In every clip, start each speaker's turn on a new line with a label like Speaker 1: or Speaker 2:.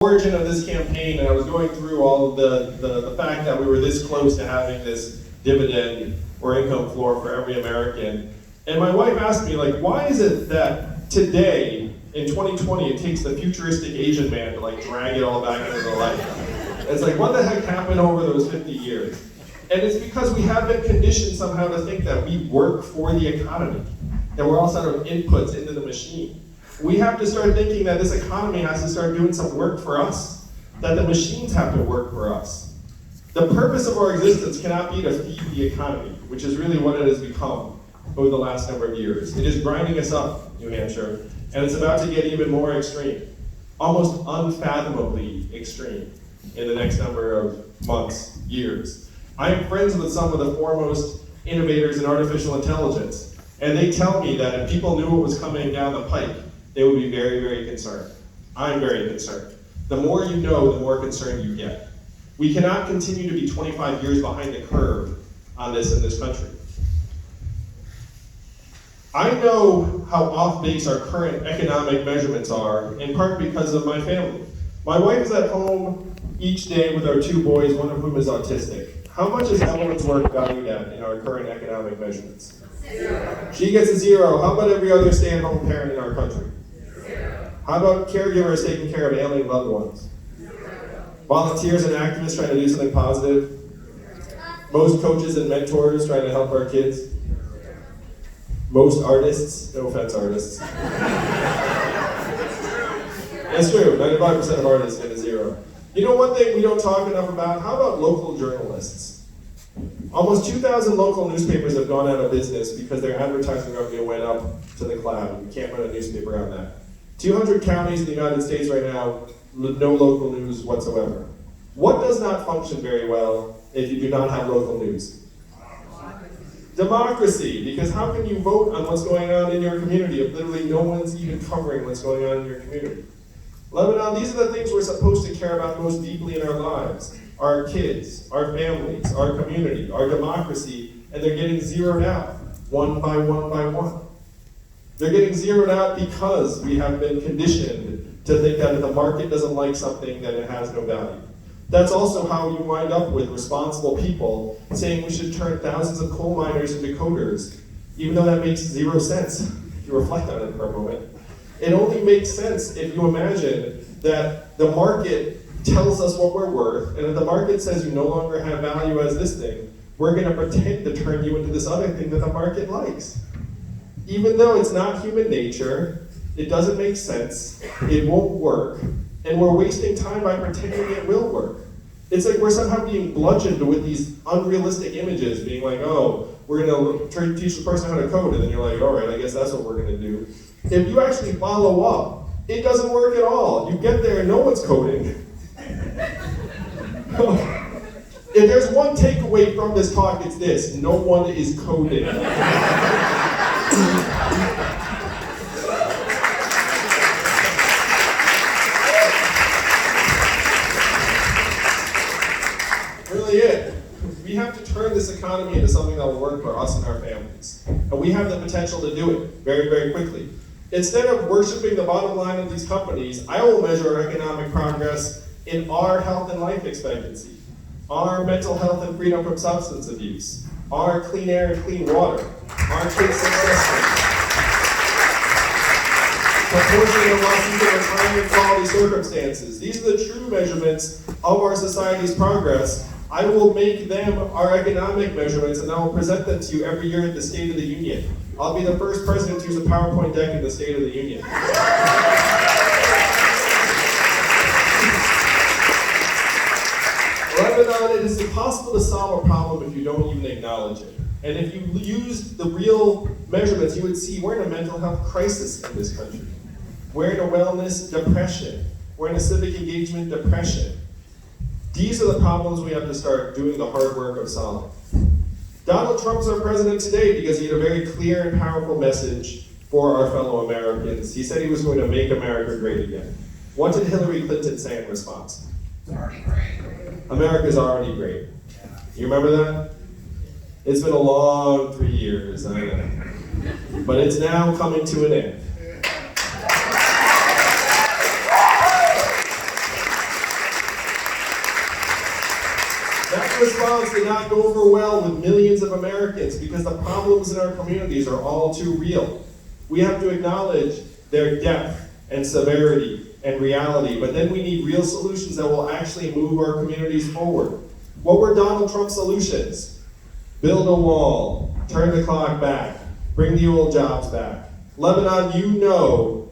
Speaker 1: origin of this campaign, and I was going through all of the fact that we were this close to having this dividend or income floor for every American. And my wife asked me, like, why is it that today, in 2020, it takes the futuristic Asian man to like drag it all back into the light? It's like, what the heck happened over those 50 years? And it's because we have been conditioned somehow to think that we work for the economy, that we're all sort of inputs into the machine. We have to start thinking that this economy has to start doing some work for us, that the machines have to work for us. The purpose of our existence cannot be to feed the economy, which is really what it has become over the last number of years. It is grinding us up, New Hampshire, and it's about to get even more extreme, almost unfathomably extreme in the next number of months, years. I am friends with some of the foremost innovators in artificial intelligence, and they tell me that if people knew what was coming down the pike, they would be very, very concerned. I'm very concerned. The more you know, the more concerned you get. We cannot continue to be 25 years behind the curve on this in this country. I know how off base our current economic measurements are, in part because of my family. My wife is at home each day with our two boys, one of whom is autistic. How much is Evelyn's work valued at in our current economic measurements? 0. She gets a 0. How about every other stay-at-home parent in our country? 0. How about caregivers taking care of ailing loved ones? 0. Volunteers and activists trying to do something positive? 0. Most coaches and mentors trying to help our kids? 0. Most artists, no offense artists. It's true, 95% of artists get a 0. You know one thing we don't talk enough about? How about local journalists? Almost 2,000 local newspapers have gone out of business because their advertising revenue went up to the cloud. You can't run a newspaper on that. 200 counties in the United States right now, no local news whatsoever. What does not function very well if you do not have local news? Democracy, because how can you vote on what's going on in your community if literally no one's even covering what's going on in your community? Lebanon, these are the things we're supposed to care about most deeply in our lives. Our kids, our families, our community, our democracy, and they're getting zeroed out one by one by one. They're getting zeroed out because we have been conditioned to think that if the market doesn't like something, then it has no value. That's also how you wind up with responsible people saying we should turn thousands of coal miners into coders, even though that makes 0 sense if you reflect on it for a moment. It only makes sense if you imagine that the market tells us what we're worth, and if the market says you no longer have value as this thing, we're going to pretend to turn you into this other thing that the market likes. Even though it's not human nature, it doesn't make sense, it won't work, and we're wasting time by pretending it will work. It's like we're somehow being bludgeoned with these unrealistic images, being like, oh, we're going to teach the person how to code, and then you're like, all right, I guess that's what we're going to do. If you actually follow up, it doesn't work at all. You get there and no one's coding. If there's one takeaway from this talk, it's this: no one is coding. Really it. We have to turn this economy into something that will work for us and our families. And we have the potential to do it very, very quickly. Instead of worshiping the bottom line of these companies, I will measure our economic progress in our health and life expectancy, our mental health and freedom from substance abuse, our clean air and clean water, our kids' success rate, proportion of losses in retirement quality circumstances. These are the true measurements of our society's progress. I will make them our economic measurements, and I will present them to you every year at the State of the Union. I'll be the first president to use a PowerPoint deck in the State of the Union. Lebanon, it is impossible to solve a problem if you don't even acknowledge it. And if you use the real measurements, you would see we're in a mental health crisis in this country. We're in a wellness depression. We're in a civic engagement depression. These are the problems we have to start doing the hard work of solving. Donald Trump's our president today because he had a very clear and powerful message for our fellow Americans. He said he was going to make America great again. What did Hillary Clinton say in response?
Speaker 2: It's already great.
Speaker 1: America's already great. You remember that? It's been a long 3 years, I know. But it's now coming to an end. Trump's response did not go over well with millions of Americans because the problems in our communities are all too real. We have to acknowledge their depth and severity and reality, but then we need real solutions that will actually move our communities forward. What were Donald Trump's solutions? Build a wall, turn the clock back, bring the old jobs back. Lebanon, you know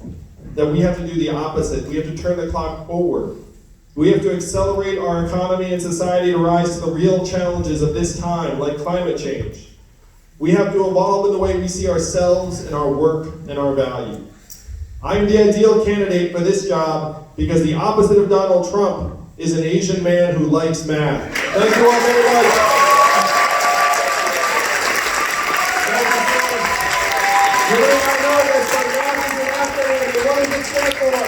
Speaker 1: that we have to do the opposite. We have to turn the clock forward. We have to accelerate our economy and society to rise to the real challenges of this time, like climate change. We have to evolve in the way we see ourselves and our work and our value. I'm the ideal candidate for this job because the opposite of Donald Trump is an Asian man who likes math. Thank you all very much.